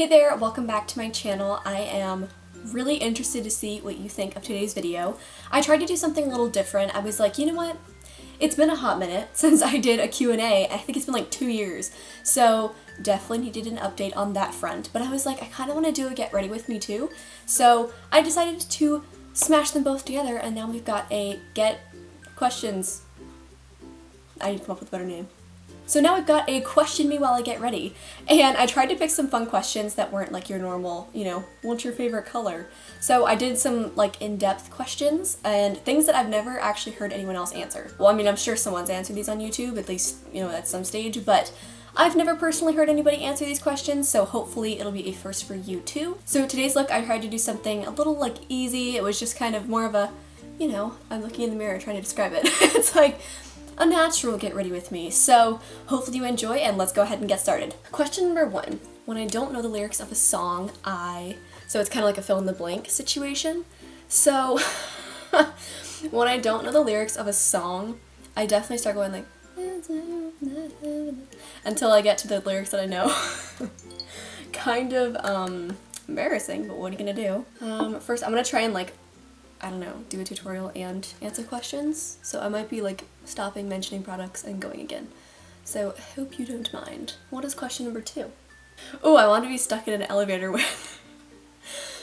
Hey there, welcome back to my channel. I am really interested to see what you think of today's video. I tried to do something a little different. I was like, you know what? It's been a hot minute since I did a Q&A. I think it's been like 2 years. So definitely needed an update on that front. But I was like, I kind of want to do a get ready with me too. So I decided to smash them both together, and now we've got a get questions. I need to come up with a better name. So now we've got a question me while I get ready, and I tried to pick some fun questions that weren't like your normal, what's your favorite color? So I did some like in-depth questions and things that I've never actually heard anyone else answer. Well, I mean, I'm sure someone's answered these on YouTube, at least, at some stage, but I've never personally heard anybody answer these questions, so hopefully it'll be a first for you too. So today's look, I tried to do something a little like easy. It was just kind of more of a, I'm looking in the mirror trying to describe it. It's like a natural get ready with me. So hopefully you enjoy, and let's go ahead and get started. Question number 1. When I don't know the lyrics of a song, so it's kind of like a fill in the blank situation. So when I don't know the lyrics of a song, I definitely start going like until I get to the lyrics that I know. Kind of embarrassing, but what are you gonna do? First I'm gonna try and do a tutorial and answer questions, so I might be like stopping mentioning products and going again. So I hope you don't mind. What is question number 2? Oh, I want to be stuck in an elevator with.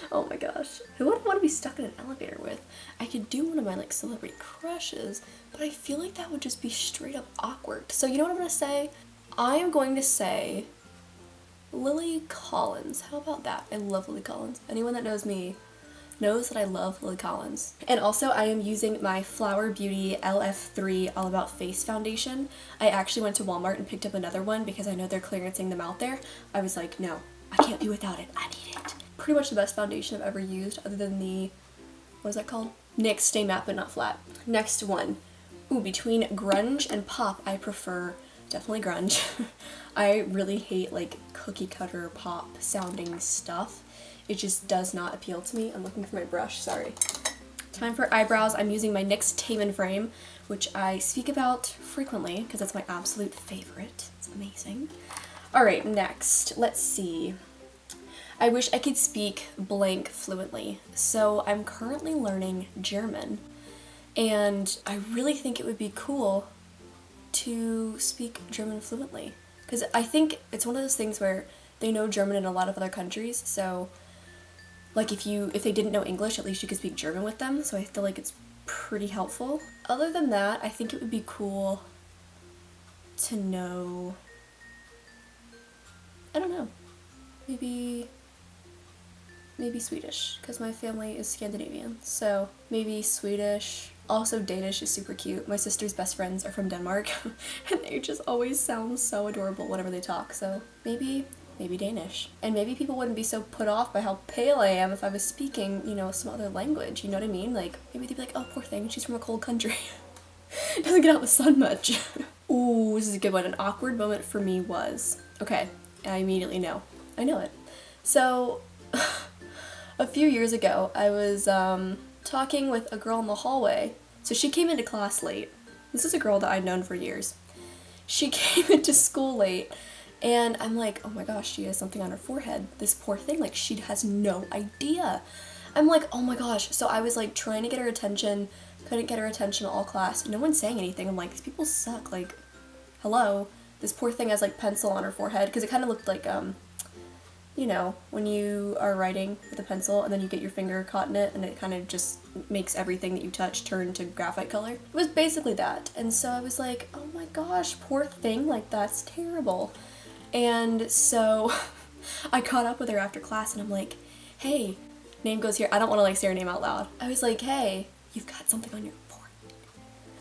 Oh my gosh. Who would I want to be stuck in an elevator with? I could do one of my like celebrity crushes, but I feel like that would just be straight up awkward. So you know what I'm gonna say? I am going to say Lily Collins. How about that? I love Lily Collins. Anyone that knows me knows that I love Lily Collins. And also I am using my Flower Beauty LF3 All About Face foundation. I actually went to Walmart and picked up another one because I know they're clearancing them out there. I was like, no, I can't be without it. I need it. Pretty much the best foundation I've ever used, other than the, what is that called? NYX Stay Matte But Not Flat. Next one. Ooh, between grunge and pop, I prefer definitely grunge. I really hate like cookie cutter pop sounding stuff. It just does not appeal to me. I'm looking for my brush, sorry. Time for eyebrows. I'm using my NYX Taman Frame, which I speak about frequently because it's my absolute favorite. It's amazing. Alright, next, let's see. I wish I could speak blank fluently. So I'm currently learning German, and I really think it would be cool to speak German fluently. Because I think it's one of those things where they know German in a lot of other countries, so like if they didn't know English, at least you could speak German with them, so I feel like it's pretty helpful. Other than that, I think it would be cool to know, I don't know, maybe Swedish, because my family is Scandinavian, so maybe Swedish. Also Danish is super cute. My sister's best friends are from Denmark, and they just always sound so adorable whenever they talk, so maybe Danish. And maybe people wouldn't be so put off by how pale I am if I was speaking, some other language, you know what I mean? Like, maybe they'd be like, oh, poor thing, she's from a cold country. Doesn't get out in the sun much. Ooh, this is a good one. An awkward moment for me was, okay, I immediately know. I know it. So, a few years ago, I was talking with a girl in the hallway. So she came into class late. This is a girl that I'd known for years. She came into school late, and I'm like, oh my gosh, she has something on her forehead. This poor thing, like, she has no idea. I'm like, oh my gosh. So I was like trying to get her attention, couldn't get her attention all class. No one's saying anything. I'm like, these people suck. Like, hello. This poor thing has like pencil on her forehead, because it kind of looked like, when you are writing with a pencil and then you get your finger caught in it and it kind of just makes everything that you touch turn to graphite color. It was basically that. And so I was like, oh my gosh, poor thing, like that's terrible. And so I caught up with her after class and I'm like, hey, name goes here. I don't want to like say her name out loud. I was like, hey, you've got something on your forehead.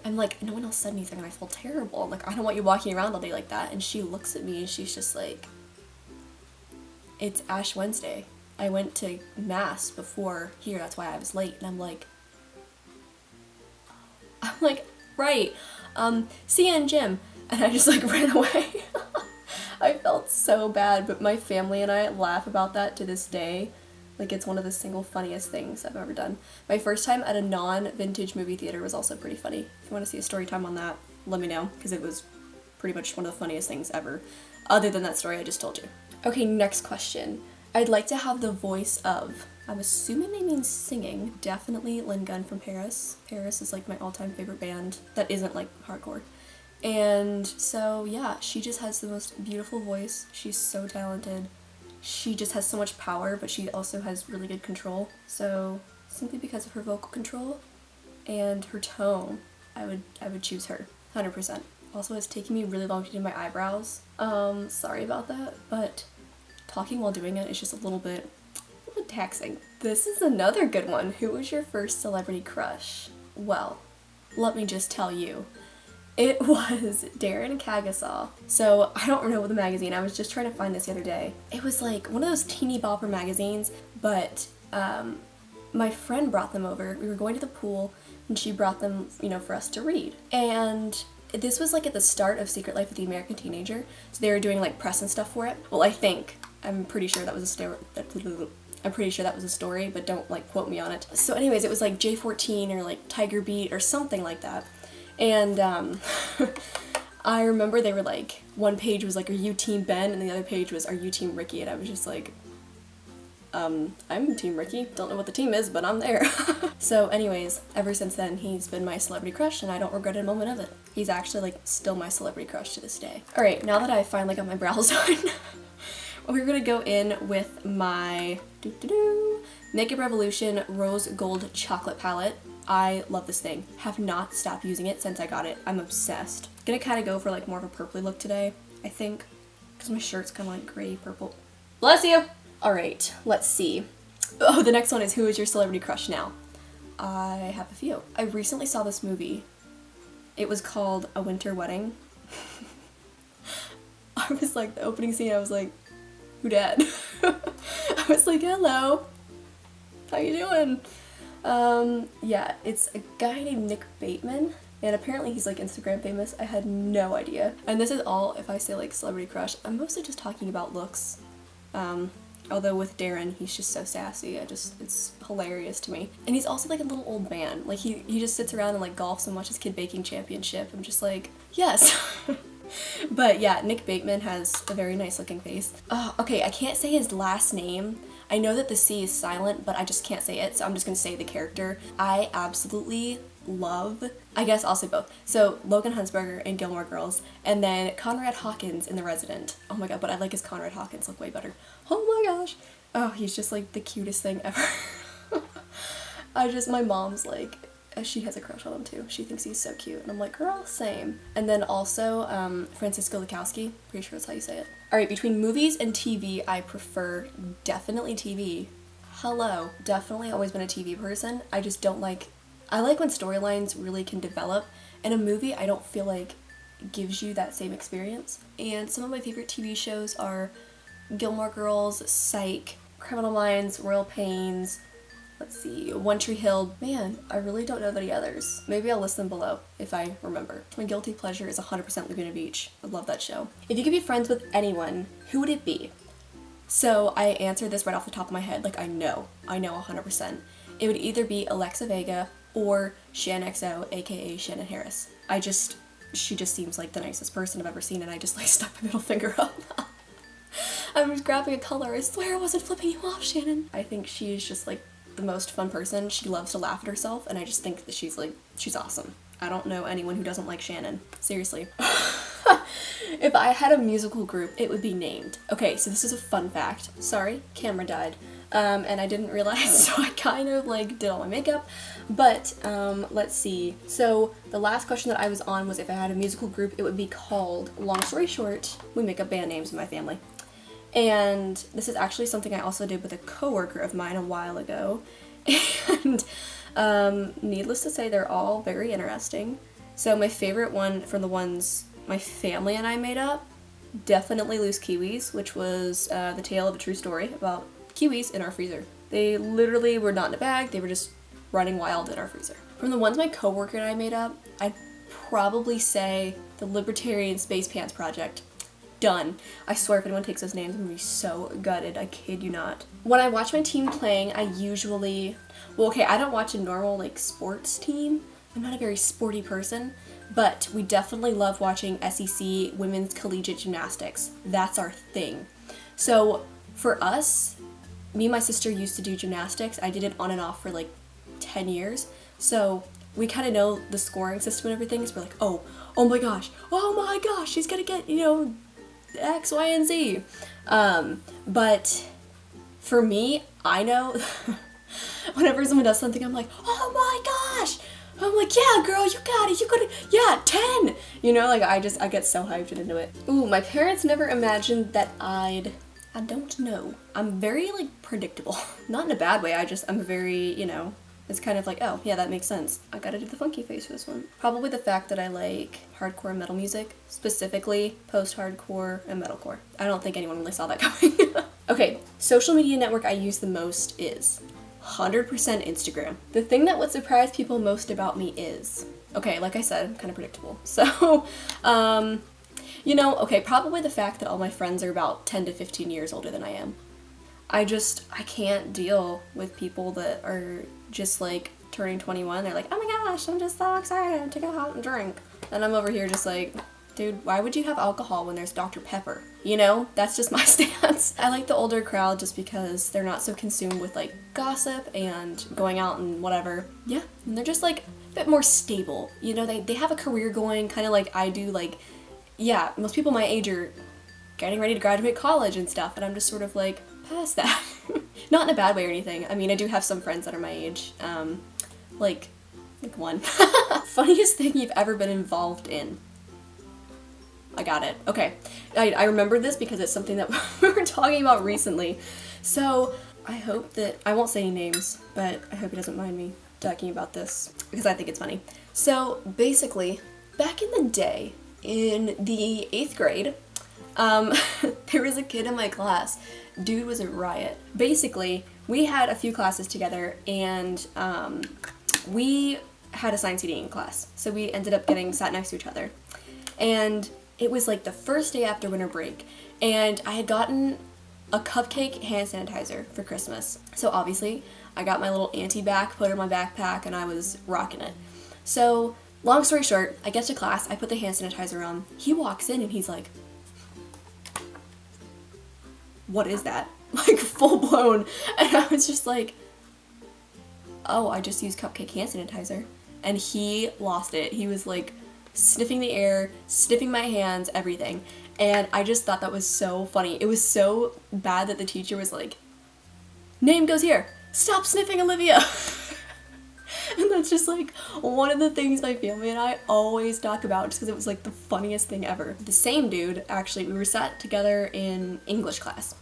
I'm like, no one else said anything and I feel terrible. I'm like, I don't want you walking around all day like that. And she looks at me and she's just like, it's Ash Wednesday. I went to mass before here, that's why I was late. And I'm like, right, see you in gym. And I just like ran away. I felt so bad, but my family and I laugh about that to this day. Like, it's one of the single funniest things I've ever done. My first time at a non-vintage movie theater was also pretty funny. If you want to see a story time on that, let me know, because it was pretty much one of the funniest things ever, other than that story I just told you. Okay, next question. I'd like to have the voice of, I'm assuming they mean singing, definitely Lynn Gunn from Paris. Paris is like my all-time favorite band that isn't like hardcore. And so yeah, she just has the most beautiful voice. She's so talented. She just has so much power, but she also has really good control. So simply because of her vocal control and her tone, I would choose her, 100%. Also, it's taking me really long to do my eyebrows. Sorry about that, but talking while doing it is just a little bit taxing. This is another good one. Who was your first celebrity crush? Well, let me just tell you. It was Darren Cagasaw. So I don't know the magazine. I was just trying to find this the other day. It was like one of those teeny bopper magazines, but my friend brought them over. We were going to the pool and she brought them, you know, for us to read. And this was like at the start of Secret Life of the American Teenager. So they were doing like press and stuff for it. Well, I'm pretty sure that was a story. I'm pretty sure that was a story, but don't like quote me on it. So anyways, it was like J14 or like Tiger Beat or something like that. And I remember they were like, one page was like, are you Team Ben? And the other page was, are you Team Ricky? And I was just like, I'm Team Ricky. Don't know what the team is, but I'm there. So anyways, ever since then, he's been my celebrity crush and I don't regret a moment of it. He's actually like still my celebrity crush to this day. All right, now that I finally got my brows done, we're gonna go in with my Makeup Revolution Rose Gold Chocolate Palette. I love this thing. Have not stopped using it since I got it. I'm obsessed. Gonna kind of go for like more of a purpley look today, I think, because my shirt's kind of like gray purple. Bless you! All right, let's see. Oh, the next one is who is your celebrity crush now? I have a few. I recently saw this movie. It was called A Winter Wedding. I was like, the opening scene, I was like, who dat? I was like, hello, how you doing? Yeah, it's a guy named Nick Bateman, and apparently he's like Instagram famous. I had no idea. And this is all, if I say like celebrity crush, I'm mostly just talking about looks. Although with Darren, he's just so sassy. It's hilarious to me. And he's also like a little old man. Like he just sits around and like golfs and watches Kid Baking Championship. I'm just like, yes. But yeah, Nick Bateman has a very nice looking face. Oh, okay, I can't say his last name. I know that the C is silent, but I just can't say it, so I'm just gonna say the character. I absolutely love, I guess I'll say both. So Logan Huntsberger in Gilmore Girls, and then Conrad Hawkins in The Resident. Oh my god, but I like his Conrad Hawkins look way better. Oh my gosh. Oh, he's just like the cutest thing ever. My mom's like, she has a crush on him too. She thinks he's so cute. And I'm like, girl, same. And then also Francisco Lukowski. Pretty sure that's how you say it. Alright, between movies and TV, I prefer definitely TV. Hello. Definitely always been a TV person. I just don't like, I like when storylines really can develop. In a movie, I don't feel like it gives you that same experience. And some of my favorite TV shows are Gilmore Girls, Psych, Criminal Minds, Royal Pains, let's see, One Tree Hill. Man, I really don't know any others. Maybe I'll list them below if I remember. My guilty pleasure is 100% Laguna Beach. I love that show. If you could be friends with anyone, who would it be? So I answered this right off the top of my head, like I know 100%. It would either be Alexa Vega or Shan XO, aka Shannon Harris. She just seems like the nicest person I've ever seen, and I just like stuck my middle finger up. I was grabbing a color. I swear I wasn't flipping you off, Shannon. I think she is just like the most fun person. She loves to laugh at herself, and I just think that she's awesome. I don't know anyone who doesn't like Shannon. Seriously. If I had a musical group, it would be named. Okay, so this is a fun fact. Sorry, camera died. And I didn't realize, so I kind of like did all my makeup. But let's see. So the last question that I was on was if I had a musical group, it would be called, long story short, we make up band names in my family. And this is actually something I also did with a coworker of mine a while ago. And needless to say, they're all very interesting. So my favorite one from the ones my family and I made up, definitely Loose Kiwis, which was the tale of a true story about kiwis in our freezer. They literally were not in a bag, they were just running wild in our freezer. From the ones my coworker and I made up, I'd probably say the Libertarian Space Pants Project. Done. I swear if anyone takes those names, I'm gonna be so gutted. I kid you not. When I watch my team playing, I usually, well, okay, I don't watch a normal like sports team. I'm not a very sporty person, but we definitely love watching SEC Women's Collegiate Gymnastics. That's our thing. So for us, me and my sister used to do gymnastics. I did it on and off for like 10 years. So we kind of know the scoring system and everything. So we're like, oh my gosh, she's gonna get, you know, X, Y, and Z. But for me, I know whenever someone does something, I'm like, oh my gosh. I'm like, yeah, girl, you got it. You got it. Yeah, 10. You know, like I get so hyped and into it. Ooh, my parents never imagined that I don't know. I'm very like predictable. Not in a bad way. I'm very, you know, it's kind of like, oh, yeah, that makes sense. I gotta do the funky face for this one. Probably the fact that I like hardcore metal music, specifically post-hardcore and metalcore. I don't think anyone really saw that coming. Okay, social media network I use the most is 100% Instagram. The thing that would surprise people most about me is, okay, like I said, I'm kind of predictable. So, you know, okay, probably the fact that all my friends are about 10 to 15 years older than I am. I can't deal with people that are just like turning 21. They're like, oh my gosh, I'm just so excited to go out and drink. And I'm over here just like, dude, why would you have alcohol when there's Dr. Pepper? You know, that's just my stance. I like the older crowd just because they're not so consumed with like gossip and going out and whatever. Yeah, and they're just like a bit more stable. You know, they have a career going, kind of like I do. Like, yeah, most people my age are getting ready to graduate college and stuff, and I'm just sort of like past that. Not in a bad way or anything. I mean, I do have some friends that are my age. Like one. Funniest thing you've ever been involved in. I got it. Okay. I remember this because it's something that we were talking about recently. So I hope that, I won't say any names, but I hope he doesn't mind me talking about this because I think it's funny. So basically, back in the day, in the 8th grade, there was a kid in my class. Dude was a riot. Basically, we had a few classes together and we had assigned seating in class. So we ended up getting sat next to each other. And it was like the first day after winter break, and I had gotten a cupcake hand sanitizer for Christmas. So obviously, I got my little auntie back, put her in my backpack, and I was rocking it. So, long story short, I get to class, I put the hand sanitizer on. He walks in and he's like, what is that? Like, full blown. And I was just like, oh, I just used cupcake hand sanitizer. And he lost it. He was like, sniffing the air, sniffing my hands, everything. And I just thought that was so funny. It was so bad that the teacher was like, name goes here, stop sniffing, Olivia. And that's just like one of the things my family and I always talk about just because it was like the funniest thing ever. The same dude, actually, we were sat together in English class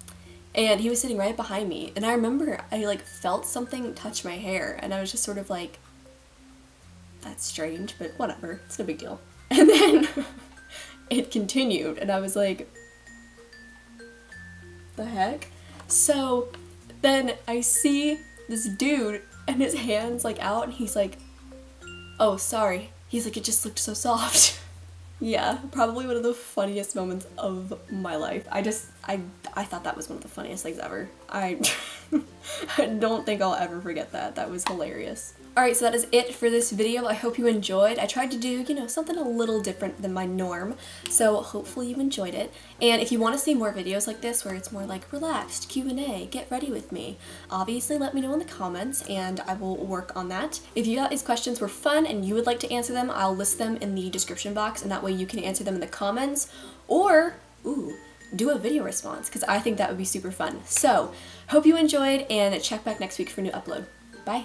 and he was sitting right behind me. And I remember I like felt something touch my hair and I was just sort of like, that's strange, but whatever, it's no big deal. And then it continued, and I was like, the heck? So then I see this dude, and his hand's like out, and he's like, oh, sorry. He's like, it just looked so soft. Yeah, probably one of the funniest moments of my life. I thought that was one of the funniest things ever. I don't think I'll ever forget that. That was hilarious. Alright, so that is it for this video. I hope you enjoyed. I tried to do, you know, something a little different than my norm, so hopefully you enjoyed it. And if you want to see more videos like this, where it's more like relaxed, Q&A, get ready with me, obviously let me know in the comments, and I will work on that. If you thought these questions were fun and you would like to answer them, I'll list them in the description box, and that way you can answer them in the comments, or, ooh, do a video response, because I think that would be super fun. So, hope you enjoyed, and check back next week for a new upload. Bye!